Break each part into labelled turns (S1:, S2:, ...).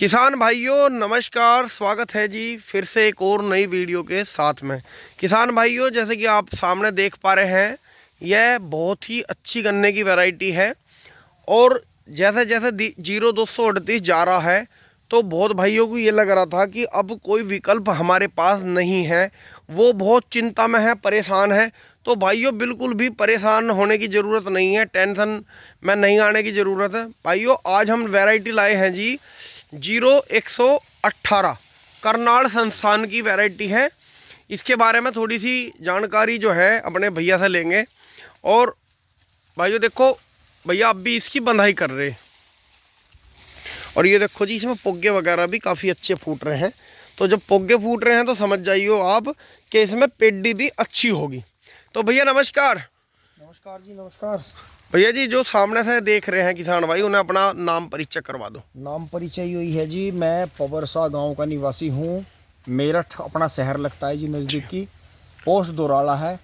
S1: किसान भाइयों नमस्कार, स्वागत है जी फिर से एक और नई वीडियो के साथ में। किसान भाइयों, जैसे कि आप सामने देख पा रहे हैं, यह बहुत ही अच्छी गन्ने की वैरायटी है। और जैसे जैसे 0238 जा रहा है तो बहुत भाइयों को ये लग रहा था कि अब कोई विकल्प हमारे पास नहीं है, वो बहुत चिंता में है, परेशान है। तो भाइयों बिल्कुल भी परेशान होने की ज़रूरत नहीं है, टेंशन में नहीं आने की ज़रूरत है। भाइयों आज हम वैरायटी लाए हैं जी 0118 करनाल संस्थान की वैरायटी है। इसके बारे में थोड़ी सी जानकारी जो है अपने भैया से लेंगे। और भाइयों देखो, भैया अब भी इसकी बंधाई कर रहे हैं और ये देखो जी इसमें पोगे वगैरह भी काफ़ी अच्छे फूट रहे हैं। तो जब पोगे फूट रहे हैं तो समझ जाइए आप कि इसमें पेडी भी अच्छी होगी। तो भैया नमस्कार।
S2: नमस्कार जी, नमस्कार
S1: भैया जी, जो सामने से देख रहे हैं किसान भाई, उन्हें अपना नाम परिचय करवा दो।
S2: नाम परिचय यही है जी, मैं पवरसा गांव का निवासी हूँ। मेरठ अपना शहर लगता है जी, नज़दीकी पोस्ट दोराला है,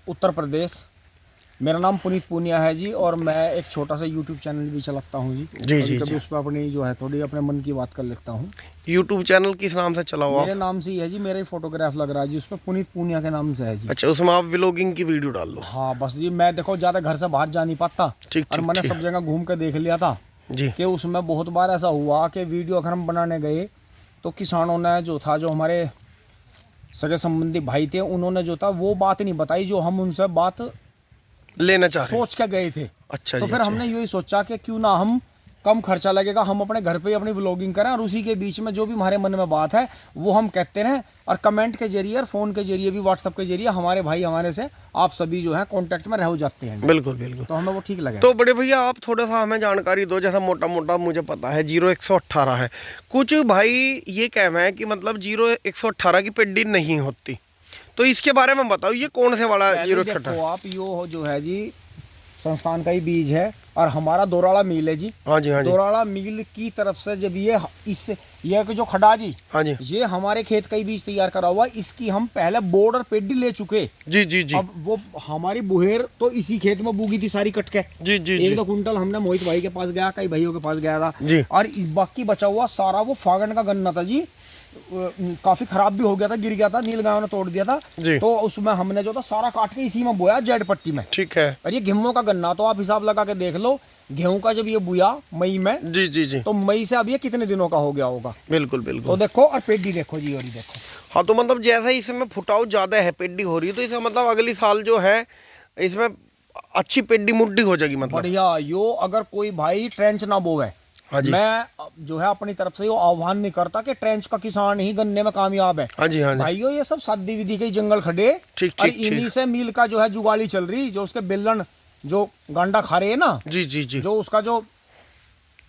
S2: उत्तर प्रदेश। मेरा नाम पुनीत पूनिया है जी और मैं एक छोटा सा यूट्यूब चैनल भी चलाता हूँ जी।
S1: जी
S2: कभी उस पर अपनी जो है थोड़ी अपने मन की बात कर लेता हूँ।
S1: यूट्यूब चैनल किस नाम से चलाओ आप?
S2: मेरे नाम से ही है जी, मेरा ही फोटोग्राफ लग रहा है जी, उस पर पुनीत पूनिया के नाम से है जी।
S1: अच्छा, उसमें आप व्लॉगिंग की वीडियो डाल लो।
S2: हाँ बस जी, मैं देखो ज़्यादा घर से बाहर जा नहीं पाता और मैंने सब जगह घूम कर देख लिया था
S1: जी
S2: कि उसमें बहुत बार ऐसा हुआ कि वीडियो अगर हम बनाने गए तो किसानों ने जो था, जो हमारे सगे संबंधी भाई थे, उन्होंने जो था वो बात नहीं बताई जो हम उनसे बात
S1: लेना चाह रहे हैं।
S2: सोच के गए थे।
S1: अच्छा
S2: तो
S1: जी,
S2: फिर
S1: अच्छा।
S2: हमने यही सोचा कि क्यों ना हम कम खर्चा लगेगा, हम अपने घर पे ही अपनी व्लॉगिंग करें और उसी के बीच में जो भी हमारे मन में बात है वो हम कहते रहें। और कमेंट के जरिए और फ़ोन के जरिए भी, व्हाट्सअप के जरिए हमारे भाई हमारे से आप सभी जो है कांटेक्ट में रह जाते हैं।
S1: बिल्कुल बिल्कुल।
S2: तो हमें वो ठीक लगे।
S1: तो बड़े भैया आप थोड़ा सा हमें जानकारी दो। जैसा मोटा मोटा मुझे पता है 0118 है, कुछ भाई ये कहना है कि मतलब 0118 की पेडी नहीं होती, तो इसके बारे में बताओ ये कौन से वाला 0118?
S2: आप यो जो है जी संस्थान का ही बीज है और हमारा दोराला मिल है जी।
S1: हाँ जी, हाँ जी,
S2: दोराला मिल की तरफ से जब ये जो खड़ा जी,
S1: हाँ जी,
S2: ये हमारे खेत का ही बीज तैयार करा हुआ, इसकी हम पहले बोर्ड और पेडी ले चुके।
S1: जी जी जी।
S2: अब वो हमारी बुहेर तो इसी खेत में बूगी थी सारी कट के।
S1: जी जी
S2: एक
S1: जी
S2: दो कुंटल हमने मोहित भाई के पास गया, कई भाइयों के पास गया था
S1: जी।
S2: और बाकी बचा हुआ सारा वो फागण का गन्ना था जी, काफी खराब भी हो गया था, गिर गया था, नील गायों ने तोड़ दिया था
S1: जी।
S2: तो उसमें हमने जो था सारा काट के इसी में बोया, जेड पट्टी में।
S1: ठीक है।
S2: और ये गेहूं का गन्ना, तो आप हिसाब लगा के देख लो, गेहूं का जब ये बुया मई में,
S1: जी जी जी।
S2: तो मई से अब ये कितने दिनों का हो गया होगा।
S1: बिल्कुल
S2: तो
S1: बिल्कुल।
S2: देखो, और पेडी देखो जी, और ये देखो।
S1: हाँ, तो मतलब जैसे इसमें फुटाव ज्यादा है, पेडी हो रही है, तो इसका मतलब अगली साल जो है इसमें अच्छी पेडी मुड्डी हो जाएगी मतलब।
S2: बढ़िया। यो अगर कोई भाई ट्रेंच ना बोवे,
S1: हाँ जी,
S2: मैं जो है अपनी तरफ से यो आह्वान नहीं करता कि ट्रेंच का किसान ही गन्ने में कामयाब है।
S1: हाँ जी, हाँ जी।
S2: भाइयों ये सब सादी विधि के जंगल खड़े
S1: ठीक
S2: और
S1: ठीक
S2: इन्हीं
S1: ठीक।
S2: से मिल का जो है जुगाली चल रही, जो उसके बेलन जो गांडा खा रहे हैं ना,
S1: जी जी जी।
S2: जो उसका जो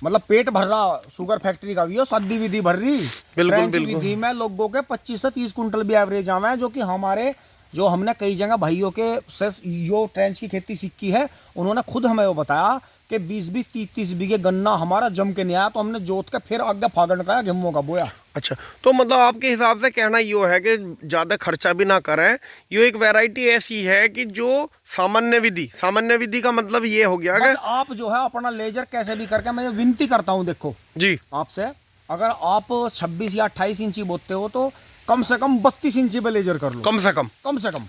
S2: मतलब पेट भर रहा शुगर फैक्ट्री का भी, वो सादी विधि भर रही।
S1: बिल्कुल
S2: ट्रेंच
S1: बिल्कुल।
S2: विधि में लोगों के 25 से 30 कुंटल भी एवरेज आवे हैं, जो कि हमारे जो हमने कई जगह भाइयों के से यो ट्रेंच की खेती सीखी है, उन्होंने खुद हमें वो बताया कि 20-20 30-30 बीघे गन्ना हमारा जम के नहीं आया, तो हमने जोत के फिर आगे फागण का गेहूं का बोया।
S1: अच्छा, तो मतलब आपके हिसाब से कहना यो है कि ज़्यादा खर्चा भी ना करें। यो एक वैरायटी ऐसी है कि जो सामान्य विधि का मतलब ये हो गया कि
S2: आप जो है अपना लेजर कैसे भी करके, मैं विनती करता हूँ देखो
S1: जी
S2: आपसे, अगर आप 26 या 28 इंची बोते हो तो कम से कम 32 इंची पे लेजर कर लो।
S1: कम से कम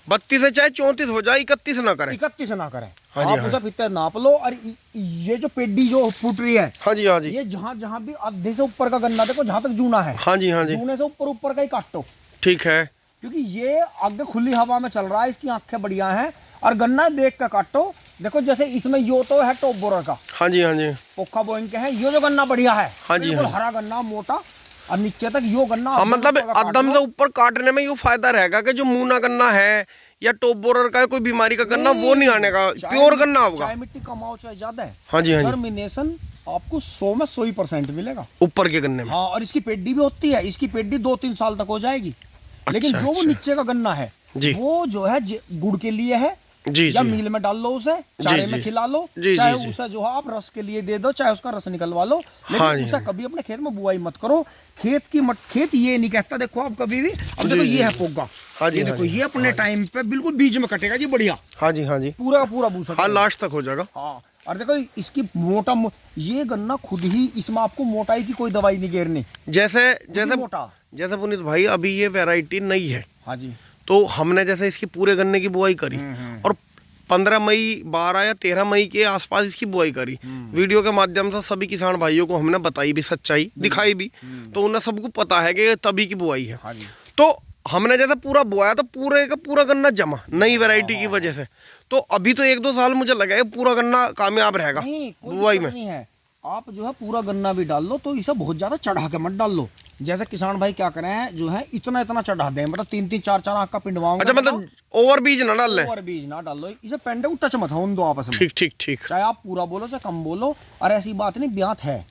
S1: 32 से चाहे 34 हो जाए, 31 ना करें।
S2: 31 ना करें।
S1: हाँ जी,
S2: आप
S1: हाँ।
S2: उसे फिर नाप लो। और ये जो पेडी जो फूट रही है,
S1: हाँ जी, हाँ जी,
S2: ये जहाँ जहाँ भी आधे से ऊपर का गन्ना देखो, जहाँ तक जूना है,
S1: हाँ जी, हाँ जी।
S2: जूने से ऊपर का ही काटो।
S1: ठीक है।
S2: क्योंकि ये आगे खुली हवा में चल रहा है, इसकी आंखें बढ़िया हैं और गन्ना देख कर काटो। देखो जैसे इसमें यो तो है टॉप बोरर का,
S1: हाँ जी, हाँ जी,
S2: पोखा बोइंग के हैं, ये जो गन्ना बढ़िया है,
S1: हाँ जी,
S2: बिल्कुल
S1: हाँ।
S2: हरा गन्ना मोटा और नीचे तक यो गन्ना।
S1: हाँ, मतलब
S2: ऊपर का काट
S1: अदम
S2: लो।
S1: से ऊपर काटने में यूँ फायदा रहेगा कि जो मूना गन्ना है या टॉप बोरर का है, कोई बीमारी का गन्ना वो नहीं आने का, प्योर गन्ना होगा।
S2: चाहे मिट्टी कमाओ चाहे ज्यादा है,
S1: हाँ जी, हाँ जी।
S2: जर्मिनेशन आपको 100 में 100% मिलेगा
S1: ऊपर के गन्ने में।
S2: हाँ, और इसकी पेडी भी होती है, इसकी पेडी 2-3 साल तक हो जाएगी। लेकिन जो वो
S1: अच्छा।
S2: नीचे का गन्ना है
S1: जी।
S2: वो जो है गुड़ के लिए है,
S1: जी
S2: या
S1: जी
S2: मिल में डाल लो, उसे चाय में
S1: जी।
S2: खिला लो,
S1: जी,
S2: चाहे
S1: जी।
S2: उसे जो है आप रस के लिए दे दो, चाहे उसका रस निकलवा लो, लेकिन
S1: हाँ जी,
S2: उसे
S1: हाँ।
S2: कभी अपने खेत में बुआई मत करो। खेत ये नहीं कहता, देखो आप कभी भी, अब देखो ये है पोगा,
S1: हाँ जी,
S2: ये
S1: हाँ
S2: देखो
S1: जी,
S2: ये अपने टाइम पे बिल्कुल बीच में कटेगा जी, बढ़िया
S1: हाँ जी, हाँ जी।
S2: पूरा का पूरा भूसा
S1: हाँ,
S2: कटेगा।
S1: लास्ट तक हो जाएगा।
S2: हाँ, और देखो इसकी ये गन्ना खुद ही, इसमें आपको मोटाई की कोई दवाई नहीं घेरनी,
S1: जैसे
S2: मोटा।
S1: जैसे पुनीत भाई अभी ये वैरायटी नई है,
S2: हाँ जी,
S1: तो हमने जैसे इसकी पूरे गन्ने की बुआई करी और 15 मई 12 या 13 मई के आसपास इसकी बुआई करी। वीडियो के माध्यम से सभी किसान भाइयों को हमने बताई भी, सच्चाई दिखाई भी, तो उन्हें सबको पता है कि ये तभी की बुआई है।
S2: हाँ जी।
S1: तो हमने जैसे पूरा बोया तो पूरे का पूरा गन्ना जमा नई वैरायटी की वजह से, तो अभी तो 1-2 साल मुझे लगा है पूरा गन्ना कामयाब रहेगा बुआई में।
S2: नहीं है, आप जो है पूरा गन्ना भी डाल लो, तो इसे बहुत ज्यादा चढ़ा के मत डाल लो। जैसे किसान भाई क्या करें हैं, जो है इतना चढ़ा दें, मतलब 3-3 4-4 आंख का पिंडवाऊंगा।
S1: अच्छा, मतलब ओवर बीज ना डाल ले,
S2: ओवर बीज ना डाल लो, इसे पेंडे को टच मत हो उन दो आपस में।
S1: ठीक।
S2: चाहे आप पूरा बोलो चाहे कम बोलो, और ऐसी बात नहीं, ब्यात है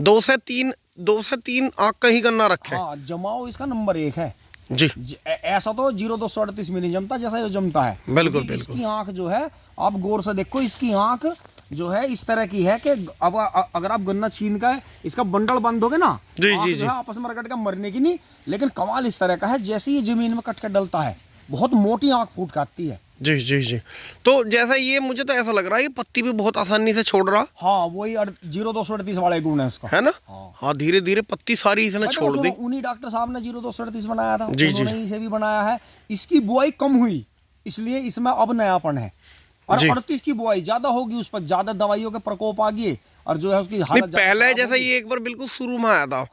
S1: 2 से 3 आंख का ही गन्ना रखे।
S2: हाँ, जमाओ इसका नंबर 1 है
S1: जी।
S2: ऐसा तो 0-238 में नहीं जमता जैसा ये जमता है।
S1: बिल्कुल।
S2: इसकी आंख जो है, आप गौर से देखो, इसकी आंख जो है इस तरह की है कि अब अगर आप गन्ना छीन का इसका बंडल बंद होगे ना,
S1: जी।
S2: आपस में रगड़ के मरने की नहीं, लेकिन कमाल इस तरह का है, जैसे ही जमीन में कट के डलता है बहुत मोटी आंख फूट आती है।
S1: जी। तो जैसा ये मुझे तो ऐसा लग रहा है, ये पत्ती भी बहुत आसानी से छोड़ रहा।
S2: हाँ, वही 0-238 वाले गुण है इसका,
S1: है ना।
S2: हाँ,
S1: धीरे धीरे पत्ती सारी इसने छोड़ दी।
S2: उन्हीं डॉक्टर साहब ने 0-238 बनाया था,
S1: जी।
S2: उन्होंने इसे भी बनाया है। इसकी बुआई कम हुई, इसलिए इसमें अब नयापन है। और 38 की बुआई ज्यादा होगी, उस पर ज्यादा दवाइयों के प्रकोप आ गए, और जो है उसकी हालत
S1: पहले जैसा ये एक बार बिल्कुल शुरू में आया था,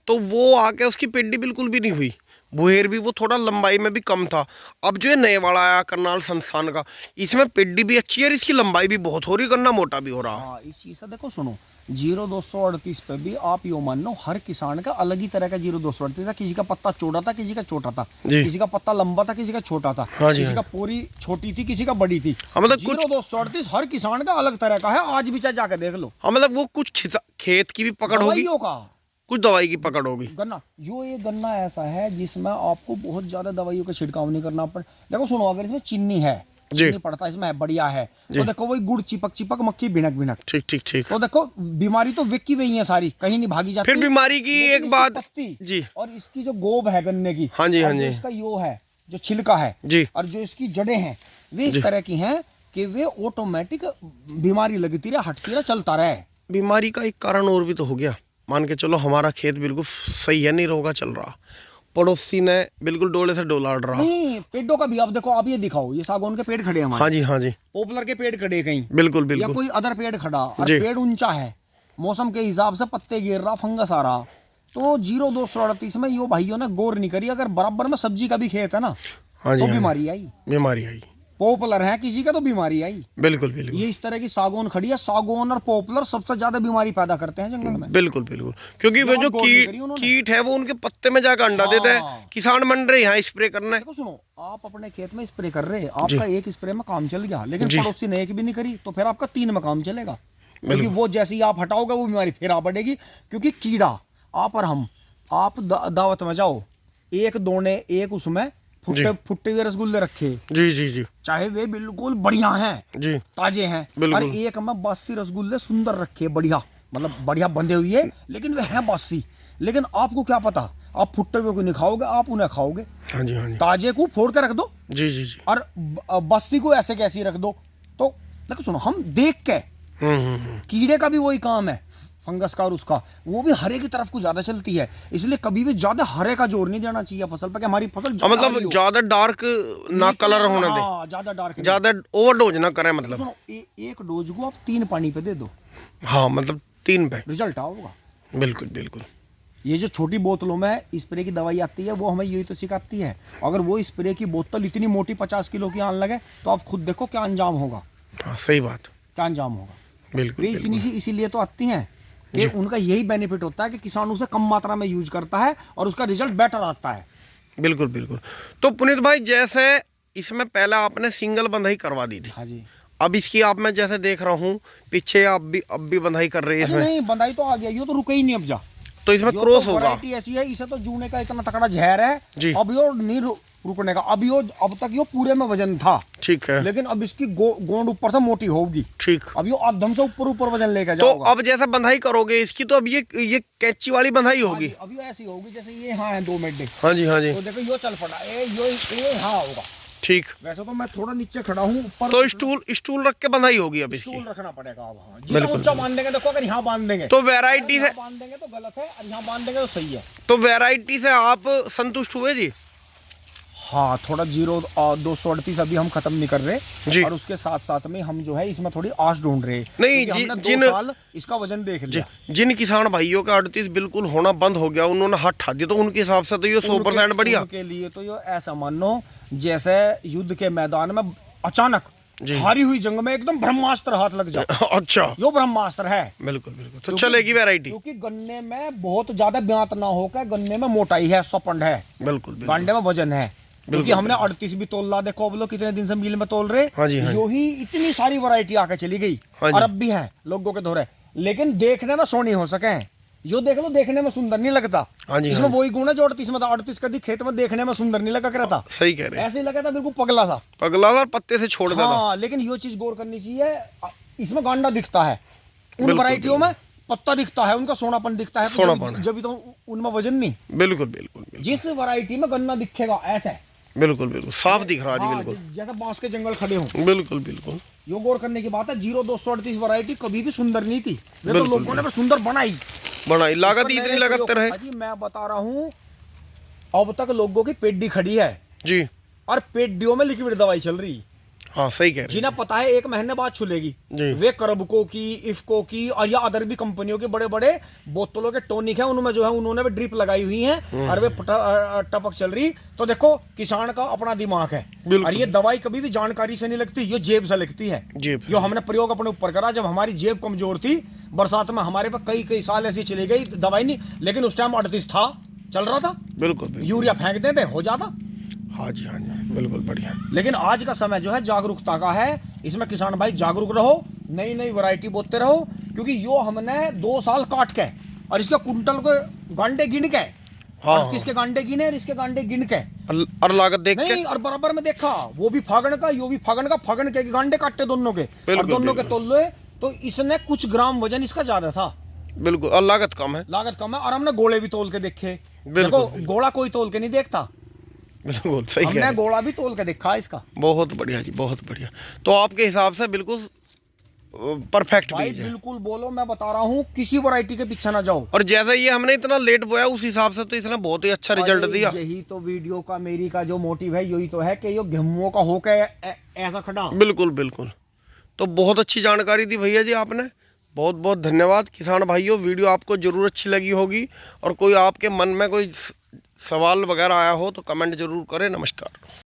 S1: तो वो आके उसकी पेडी बिल्कुल भी नहीं हुई, बुहेर भी वो थोड़ा लंबाई में भी कम था। अब जो है नए वाला आया करनाल संस्थान का, इसमें पेडी भी अच्छी है और इसकी लंबाई भी बहुत हो रही, गन्ना मोटा भी हो रहा।
S2: हाँ, इस चीज से देखो, सुनो, 0-238 पे भी आप यो मान लो हर किसान का अलग ही तरह का 0-238 था। किसी का पत्ता चौड़ा था, किसी का छोटा था, किसी का पत्ता लंबा था, किसी का छोटा था, किसी का पूरी छोटी थी, किसी का बड़ी थी। मतलब 0-238 हर किसान का अलग तरह का है, आज भी चाहे जाकर देख लो।
S1: मतलब वो कुछ खेत की भी पकड़ होगी, कुछ दवाई की पकड़ होगी।
S2: गन्ना ये गन्ना ऐसा है जिसमें आपको बहुत ज्यादा दवाइयों का छिड़काव नहीं करना पड़े। देखो सुनो, अगर इसमें चीनी है, चीनी पड़ता है इसमें, बढ़िया है, तो देखो वही गुड़ चिपक मक्खी भिनक।
S1: ठीक।
S2: तो देखो बीमारी तो विक्की वही है सारी, कहीं नहीं भागी जाती।
S1: फिर बीमारी की एक बात
S2: जी, और इसकी जो गोब है गन्ने की,
S1: हाँ जी,
S2: इसका यो है जो छिलका है
S1: जी,
S2: और जो इसकी जड़ें हैं, वे इस तरह की हैं कि वे ऑटोमेटिक बीमारी लगती रहे, हटती रहे, चलता रहे।
S1: बीमारी का एक कारण और भी तो हो गया, मान के चलो हमारा खेत बिल्कुल सही है, नहीं रोगा चल रहा, पड़ोसी ने बिल्कुल डोले से डोलाड़ रहा।
S2: नहीं, पेड़ों का भी आप देखो, आप ये दिखाओ, ये सागौन के पेड़ खड़े हैं हमारे।
S1: हाँ जी।
S2: पॉपुलर के पेड़ खड़े कहीं,
S1: बिल्कुल।
S2: या कोई अदर पेड़ खड़ा, और पेड़ ऊंचा है, मौसम के हिसाब से पत्ते गिर रहा, फंगस आ रहा, तो 0-238 में यो भाइयों ने गौर नहीं करी। अगर बराबर में सब्जी का भी खेत है ना, तो बीमारी आई। पॉपुलर है किसी का तो बीमारी आई।
S1: बिल्कुल।
S2: ये इस तरह की सागौन खड़ी है, सागौन और पॉपुलर सबसे ज्यादा बीमारी पैदा करते हैं जंगल में।
S1: बिल्कुल, क्योंकि वो जो कीट है वो उनके पत्ते में जाकर अंडा देता है। किसान मंड रहे यहाँ स्प्रे करना है।
S2: देखो सुनो, आप अपने खेत में स्प्रे कर रहे हैं, आपका एक स्प्रे में काम चल गया, लेकिन पड़ोसी ने एक भी नहीं करी, तो फिर आपका 3 में काम चलेगा, क्योंकि वो जैसे ही आप हटाओगे वो बीमारी फिर आ बढ़ेगी। क्योंकि कीड़ा आप और हम, आप दावत में जाओ, एक दोने एक उसमें फुट्टे हुए रसगुल्ले रखे, जी, चाहे वे बिल्कुल बढ़िया हैं जी, ताजे हैं, और एक में बासी रसगुल्ले सुंदर रखे, बढ़िया, मतलब बढ़िया बंधे हुए, लेकिन वे हैं बासी। लेकिन आपको क्या पता, आप फुट्टे हुए को नहीं खाओगे, आप उन्हें खाओगे। हाँ जी। ताजे को फोड़ के रख दो, जी, और बासी को ऐसे कैसे रख दो। तो देखो सुनो, हम देख के, कीड़े का भी वही काम है, फंगस का और उसका, वो भी हरे की तरफ को ज्यादा चलती है, इसलिए कभी भी ज्यादा हरे का जोर नहीं देना चाहिए फसल पर, कि हमारी फसल
S1: मतलब ज्यादा डार्क ना कलर होने दे,
S2: ज्यादा डार्क,
S1: ज्यादा ओवरडोज ना करें। मतलब
S2: सुनो, एक डोज को आप 3 पानी पे दे दो,
S1: हाँ, मतलब 3 पे
S2: रिजल्ट आओगा।
S1: बिल्कुल।
S2: ये जो छोटी बोतलों में स्प्रे की दवाई आती है, वो हमें यही तो सिखाती है। अगर वो स्प्रे की बोतल इतनी मोटी 50 किलो की आने लगे, तो आप खुद देखो क्या अंजाम होगा।
S1: हाँ, सही बात,
S2: क्या अंजाम होगा।
S1: बिल्कुल।
S2: इसीलिए तो आती हैं कि उनका यही बेनिफिट होता है कि किसान उसे कम मात्रा में यूज करता है और उसका रिजल्ट बेटर आता है।
S1: बिल्कुल। तो पुनीत भाई, जैसे इसमें पहले आपने सिंगल बंधाई करवा दी थी,
S2: हाँ जी,
S1: अब इसकी आप, मैं जैसे देख रहा हूँ पीछे अब भी बंधाई कर रही है इसमें।
S2: नहीं, बंधाई तो आ गया, ये तो रुके ही नहीं अब जा,
S1: तो इसमें क्रॉस होगा।
S2: ऐसी है, इसे तो जूने का इतना तकड़ा जहर है जी, अब यो नहीं रुकने का। अब तक यो पूरे में वजन था, ठीक है, लेकिन अब इसकी गोंद ऊपर से मोटी होगी, ठीक, अब यो आधम से ऊपर वजन लेकर जाओगे।
S1: तो अब जैसे बंधाई करोगे इसकी, तो अब ये कैंची वाली बंधाई होगी।
S2: अब यो ऐसी होगी जैसे ये, हाँ है 2 मिनट।
S1: हाँ जी।
S2: तो देखो यो चल पड़ा, ये हाँ होगा,
S1: ठीक।
S2: वैसे तो मैं थोड़ा नीचे खड़ा हूँ ऊपर,
S1: तो स्टूल रख के बंधाई होगी अब इसकी।
S2: स्टूल रखना पड़ेगा अब। हाँ, जितना ऊंचा बांध देंगे, देखो अगर यहाँ बांध देंगे
S1: तो वैरायटी से
S2: बांध देंगे तो गलत है, और यहाँ बांध देंगे तो सही है।
S1: तो वैरायटी से आप संतुष्ट हुए जी?
S2: हाँ, थोड़ा 238 अभी हम खत्म नहीं कर रहे
S1: जी।
S2: और उसके साथ साथ में हम जो है इसमें थोड़ी आश ढूंढ रहे हैं।
S1: नहीं,
S2: हमने 2
S1: जिन
S2: साल इसका वजन देख लिया।
S1: जिन किसान भाइयों का 38 बिल्कुल होना बंद हो गया, उन्होंने हाथ ठा दिया, तो उनके हिसाब से तो ये 100% बढ़िया।
S2: उनके लिए तो ये ऐसा मानो जैसे युद्ध के मैदान में अचानक हारी हुई जंग में एकदम ब्रह्मास्त्र हाथ लग जाए।
S1: अच्छा,
S2: यो ब्रह्मास्त्र है।
S1: बिल्कुल बिल्कुल। तो चलेगी वैरायटी,
S2: क्योंकि गन्ने में बहुत ज्यादा ब्यात ना होकर गन्ने में मोटाई है, सपंड है,
S1: बिल्कुल
S2: गांडे में वजन है। क्योंकि हमने 38 भी तोल ला, देखो अब लोग कितने दिन से मिल में तोल रहे।
S1: हाँ जी, हाँ।
S2: जो ही इतनी सारी वैरायटी आके चली गई,
S1: हाँ जी।
S2: और अब भी है लोगों के धोरे, लेकिन देखने में सोनी हो सके हैं। यो देख लो, देखने में सुंदर नहीं लगता।
S1: हाँ जी,
S2: इसमें
S1: हाँ।
S2: वही गुण है जो 38 में था। 38 कभी खेत में देखने में सुंदर नहीं लगा करता,
S1: सही कह रहे हैं,
S2: ऐसे ही लगा था बिल्कुल पगला सा,
S1: पगला सा, पत्ते से छोड़ देता।
S2: हाँ, लेकिन यो चीज गौर करनी चाहिए, इसमें गांडा दिखता है, उन
S1: बिल्कुल,
S2: वैरायटियों में पत्ता दिखता है, उनका सोनापन दिखता है,
S1: सोनापन है।
S2: जब तो उनमें वजन नहीं।
S1: बिल्कुल बिल्कुल बिल्कुल
S2: जिस वैरायटी में गन्ना दिखेगा ऐसा,
S1: बिल्कुल बिल्कुल साफ दिख रहा जी,
S2: हाँ,
S1: बिल्कुल
S2: जैसे बांस के जंगल खड़े हों।
S1: बिल्कुल बिल्कुल।
S2: यो गौर करने की बात है, 0238 वैरायटी कभी भी सुंदर नहीं थी, वे तो
S1: बिल्कुल,
S2: लोगों ने सुंदर बनाई।
S1: बनाई, लागत
S2: इस पर
S1: इतनी
S2: मेरे
S1: लगाते रहे
S2: जी, मैं बता रहा हूँ, अब तक लोगों की पेड्डी खड़ी है
S1: जी।
S2: और पेड्डियों में लिक्विड दवाई चल रही,
S1: हाँ, सही कह रहे हैं
S2: जिन्हें पता है 1 महीने बाद छुलेगी,
S1: जी।
S2: वे करबको की, इफको की और या अदर भी कंपनियों के बड़े बड़े बोतलों के टॉनिक है, उनमें जो है उन्होंने भी ड्रिप लगाई हुई है और वे टपक चल रही। तो देखो, किसान का अपना दिमाग है,
S1: बिल्कुल।
S2: और ये दवाई कभी भी जानकारी से नहीं लगती, ये जेब से लगती है।
S1: जी,
S2: जो हमने प्रयोग अपने ऊपर करा, जब हमारी जेब कमजोर थी, बरसात में हमारे पे कई साल ऐसी चली गई, दवाई नहीं, लेकिन उस टाइम 38 था, चल रहा था,
S1: बिल्कुल बिल्कुल।
S2: यूरिया फेंक देते हो जाता।
S1: हाँ जी, हाँ जी, बिल्कुल बढ़िया।
S2: लेकिन आज का समय जो है जागरूकता का है, इसमें किसान भाई जागरूक रहो, नई नई वैरायटी बोते रहो, क्योंकि यो हमने 2 साल काट के और इसके कुंटल को गांडे गिन के,
S1: हाँ,
S2: और किसके गांडे गिने और इसके गांडे गिन के,
S1: और लागत देख के,
S2: नहीं, और बराबर में देखा, वो भी फागण का, यो भी फागण का, फागण के गांडे काटे दोनों के, और दोनों के तोल लो, तो इसने कुछ ग्राम वजन इसका ज्यादा था,
S1: बिल्कुल, और लागत कम है,
S2: लागत कम है। और हमने गोले भी तोल के देखे,
S1: बिल्कुल,
S2: देखो गोला कोई तोल के नहीं देखता,
S1: बिल्कुल सही कह रहे
S2: हमने
S1: हैं।
S2: गोला भी तोल के देखा इसका।
S1: बहुत बढ़िया जी, बहुत बढ़िया। तो आपके हिसाब से बिल्कुल परफेक्ट
S2: भाई
S1: बीज है।
S2: बिल्कुल बोलो, मैं बता रहा हूँ, किसी वैरायटी के पीछे ना जाओ।
S1: और जैसे ये हमने इतना लेट बोया, उस हिसाब से तो इसने बहुत ही अच्छा रिजल्ट दिया।
S2: यही तो वीडियो का मेरी का जो मोटिव है, यही तो है कि ये गेहूं का होके ऐसा खड़ा।
S1: बिल्कुल बिल्कुल। तो बहुत अच्छी जानकारी दी भैया जी आपने, बहुत बहुत धन्यवाद। किसान भाइयों, वीडियो आपको जरूर अच्छी लगी होगी, और कोई आपके मन में कोई सवाल वगैरह आया हो तो कमेंट जरूर करें। नमस्कार।